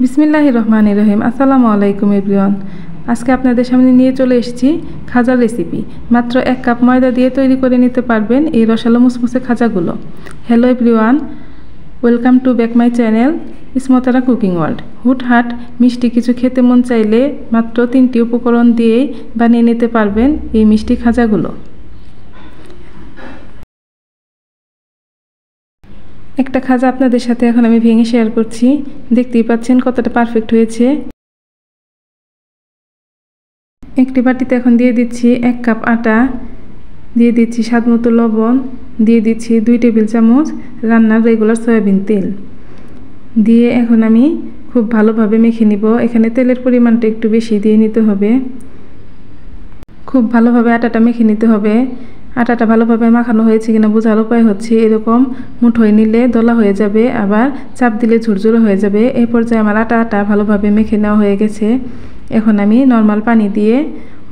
বিসমিল্লাহির রহমানির রহিম। আসসালামু আলাইকুম এভরিওয়ান। আজকে আপনাদের সামনে নিয়ে চলে এসেছি খাজার রেসিপি। মাত্র 1 কাপ ময়দা দিয়ে তৈরি করে নিতে পারবেন এই রসালো মুসমুসে খাজাগুলো। Hello everyone, welcome to back my channel Ismatara cooking world. হুটহাট মিষ্টি কিছু খেতে মন চাইলে মাত্র 3টি উপকরণ দিয়েই বানিয়ে নিতে পারবেন এই মিষ্টি খাজাগুলো। একটা খাজা আপনাদের সাথে এখন আমি ভেঙে শেয়ার করছি। দেখতেই পাচ্ছেন কতটা পারফেক্ট হয়েছে। একটি বাটিতে এখন দিয়ে দিচ্ছি 1 কাপ আটা, দিয়ে দিচ্ছি স্বাদমতো লবণ, দিয়ে দিচ্ছি 2 টেবিল চামচ রান্নার রেগুলার সয়াবিন তেল দিয়ে এখন আমি খুব ভালোভাবে মেখে নিব। এখানে তেলের পরিমাণটা একটু বেশি দিয়ে নিতে হবে। খুব ভালোভাবে আটাটা মেখে নিতে হবে। আটাটা ভালোভাবে মাখানো হয়েছে কিনা বোঝার উপায় হচ্ছে এরকম মুঠোয় নিলে দলা হয়ে যাবে, আবার চাপ দিলে ঝুরঝুরে হয়ে যাবে। এই পর্যায়ে আমার আটাটা ভালোভাবে মেখে নেওয়া হয়ে গেছে। এখন আমি নর্মাল পানি দিয়ে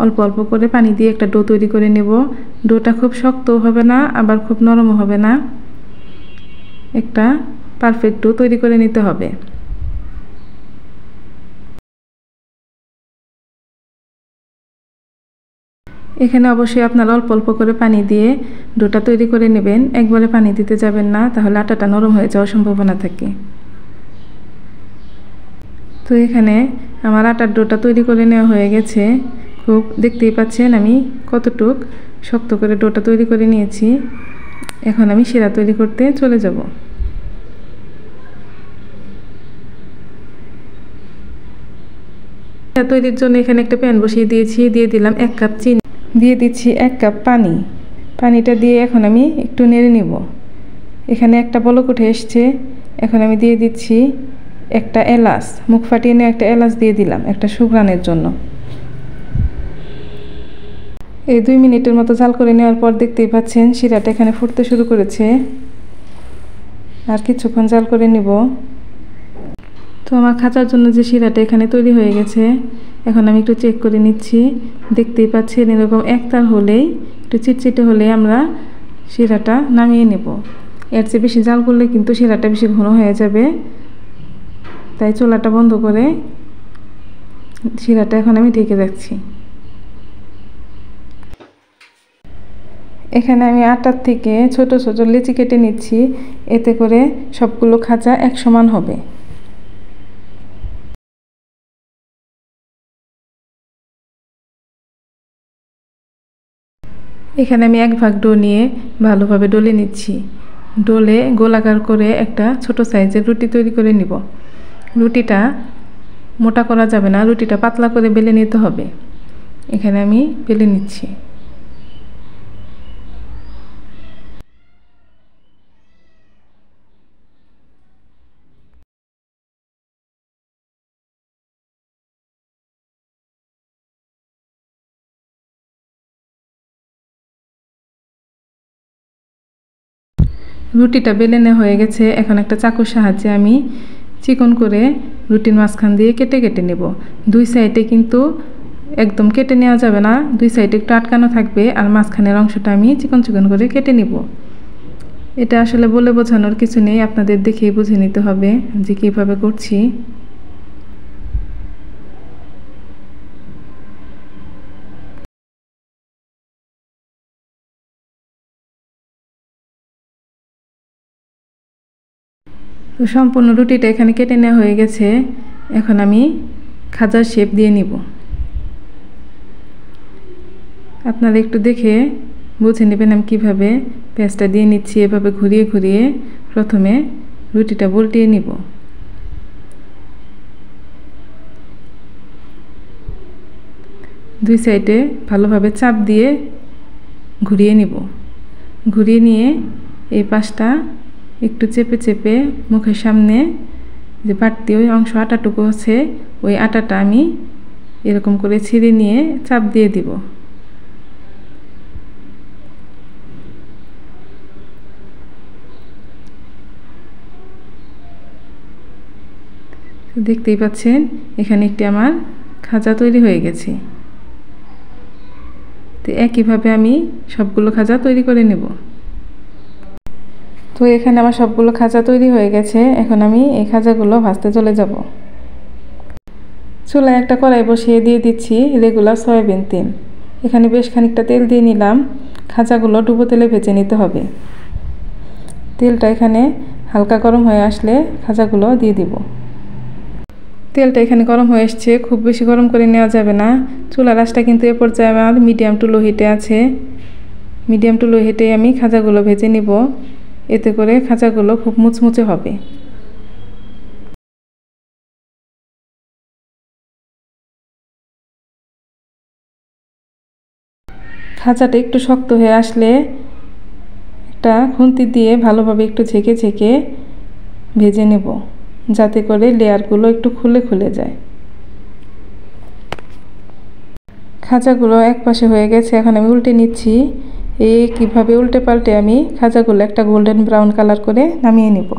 অল্প অল্প করে পানি দিয়ে একটা ডো তৈরি করে নেব। ডোটা খুব শক্তও হবে না, আবার খুব নরমও হবে না। একটা পারফেক্ট ডো তৈরি করে নিতে হবে। এখানে অবশ্যই আপনারা অল্প অল্প করে পানি দিয়ে ডোটা তৈরি করে নেবেন। একবারে পানি দিতে যাবেন না, তাহলে আটাটা নরম হয়ে যাওয়ার সম্ভাবনা থাকে। তো এখানে আমার আটার ডোটা তৈরি করে নেওয়া হয়ে গেছে। খুব দেখতেই পাচ্ছেন আমি কতটুক শক্ত করে ডোটা তৈরি করে নিয়েছি। এখন আমি শিরা তৈরি করতে চলে যাব। শিরা তৈরির জন্য এখানে একটা প্যান বসিয়ে দিয়েছি। দিয়ে দিলাম 1 কাপ চিনি, দিয়ে দিচ্ছি 1 কাপ পানি। পানিটা দিয়ে এখন আমি একটু নেড়ে নিব। এখানে একটা বলক উঠে এসছে। এখন আমি দিয়ে দিচ্ছি একটা এলাচ, মুখ ফাটিয়ে নিয়ে একটা এলাচ দিয়ে দিলাম একটা সুঘ্রাণের জন্য। এই 2 মিনিটের মতো জাল করে নেওয়ার পর দেখতেই পাচ্ছেন শিরাটা এখানে ফুটতে শুরু করেছে। আর কিছুক্ষণ জাল করে নিব। তো আমার খাঁচার জন্য যে শিরাটা এখানে তৈরি হয়ে গেছে, এখন আমি একটু চেক করে নিচ্ছি। দেখতেই পাচ্ছেন এরকম একতার হলেই, একটু চিটচিটে হলেই আমরা শিরাটা নামিয়ে নেব। এর চেয়ে বেশি জাল করলে কিন্তু শিরাটা বেশি ঘন হয়ে যাবে। তাই চুলাটা বন্ধ করে শিরাটা এখন আমি ঢেকে রাখছি। এখানে আমি আটার থেকে ছোট ছোট লেচি কেটে নিচ্ছি, এতে করে সবগুলো খাঁচা এক সমান হবে। এখানে আমি 1 ভাগ ডো নিয়ে ভালোভাবে ডলে নিচ্ছি। ডলে গোলাকার করে একটা ছোট সাইজের রুটি তৈরি করে নিব। রুটিটা মোটা করা যাবে না, রুটিটা পাতলা করে বেলে নিতে হবে। এখানে আমি বেলে নিচ্ছি। রুটিটা বেলে নেওয়া হয়ে গেছে। এখন একটা চাকুর সাহায্যে আমি চিকন করে রুটির মাঝখান দিয়ে কেটে কেটে নেব। 2 সাইডে কিন্তু একদম কেটে নেওয়া যাবে না, 2 সাইডে একটু আটকানো থাকবে। আর মাঝখানের অংশটা আমি চিকন চিকন করে কেটে নিব। এটা আসলে বলে বোঝানোর কিছু নেই, আপনাদের দেখেই বুঝে নিতে হবে যে কীভাবে করছি। তো সম্পূর্ণ রুটিটা এখানে কেটে নেওয়া হয়ে গেছে। এখন আমি খাজার শেপ দিয়ে নিব। আপনারা একটু দেখে বুঝে নেবেন আমি কীভাবে পেঁয়াজটা দিয়ে নিচ্ছি। এভাবে ঘুরিয়ে ঘুরিয়ে প্রথমে রুটিটা উল্টিয়ে নিব। দুই সাইডে ভালোভাবে চাপ দিয়ে ঘুরিয়ে নিব। ঘুরিয়ে নিয়ে এই পাশটা একটু চেপে চেপে মুখের সামনে যে বাড়তি ওই অংশ আটাটুকু আছে, ওই আটাটা আমি এরকম করে ছিঁড়ে নিয়ে চাপ দিয়ে দিব। দেখতেই পাচ্ছেন এখানে একটি আমার খাজা তৈরি হয়ে গেছে। তো একইভাবে আমি সবগুলো খাজা তৈরি করে নেব। তো এখানে আমার সবগুলো খাজা তৈরি হয়ে গেছে। এখন আমি এই খাজাগুলো ভাজতে চলে যাব। চুলায় একটা কড়াই বসিয়ে দিয়ে দিচ্ছি রেগুলার সয়াবিন তেল। এখানে বেশ খানিকটা তেল দিয়ে নিলাম। খাজাগুলো ডুবো তেলে ভেজে নিতে হবে। তেলটা এখানে হালকা গরম হয়ে আসলে খাজাগুলো দিয়ে দিব। তেলটা এখানে গরম হয়ে এসছে, খুব বেশি গরম করে নেওয়া যাবে না। চুলার আঁচটা কিন্তু এ পর্যায়ে আমার মিডিয়াম টু লো হিটে আছে। মিডিয়াম টু লো হিটে আমি খাজাগুলো ভেজে নিব, এতে করে খাজাগুলো খুব মুচমুচে হবে। খাজাটা একটু শক্ত হয়ে আসলে একটা খুন্তি দিয়ে ভালোভাবে একটু ঝেঁকে ঝেঁকে ভেজে নেব, যাতে করে লেয়ারগুলো একটু খুলে খুলে যায়। খাজাগুলো এক পাশে হয়ে গেছে, এখন আমি উল্টে নিচ্ছি। কিভাবে উল্টে পাল্টে আমি খাজাগুলো একটা গোল্ডেন ব্রাউন কালার করে নামিয়ে নেব।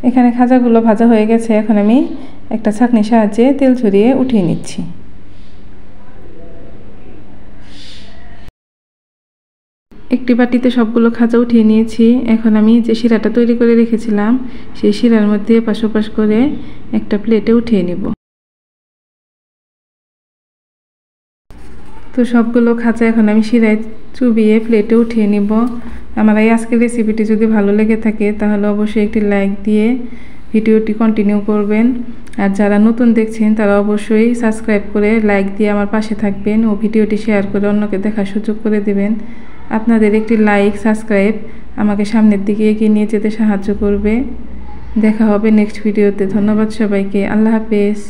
এখানে খাজাগুলো ভাজা হয়ে গেছে, এখন আমি একটা ছাঁকনির সাহায্যে তেল ঝরিয়ে উঠিয়ে নিচ্ছি। একটি বাটিতে সবগুলো খাজা উঠিয়ে নিয়েছি। এখন আমি যে শিরাটা তৈরি করে রেখেছিলাম সেই শিরার মধ্যে এপাশ ওপাশ করে একটা প্লেটে উঠিয়ে নেব। তো সবগুলো খাজা এখন আমি শিরায় চুবিয়ে প্লেটে উঠিয়ে নিব। আমার এই আজকের রেসিপিটি যদি ভালো লেগে থাকে তাহলে অবশ্যই একটি লাইক দিয়ে ভিডিওটি কন্টিনিউ করবেন। আর যারা নতুন দেখছেন তারা অবশ্যই সাবস্ক্রাইব করে লাইক দিয়ে আমার পাশে থাকবেন ও ভিডিওটি শেয়ার করে অন্যকে দেখার সুযোগ করে দেবেন। আপনাদের একটি লাইক সাবস্ক্রাইব আমাকে সামনের দিকে এগিয়ে নিয়ে যেতে সাহায্য করবে। দেখা হবে নেক্সট ভিডিওতে। ধন্যবাদ সবাইকে। আল্লাহ হাফেজ।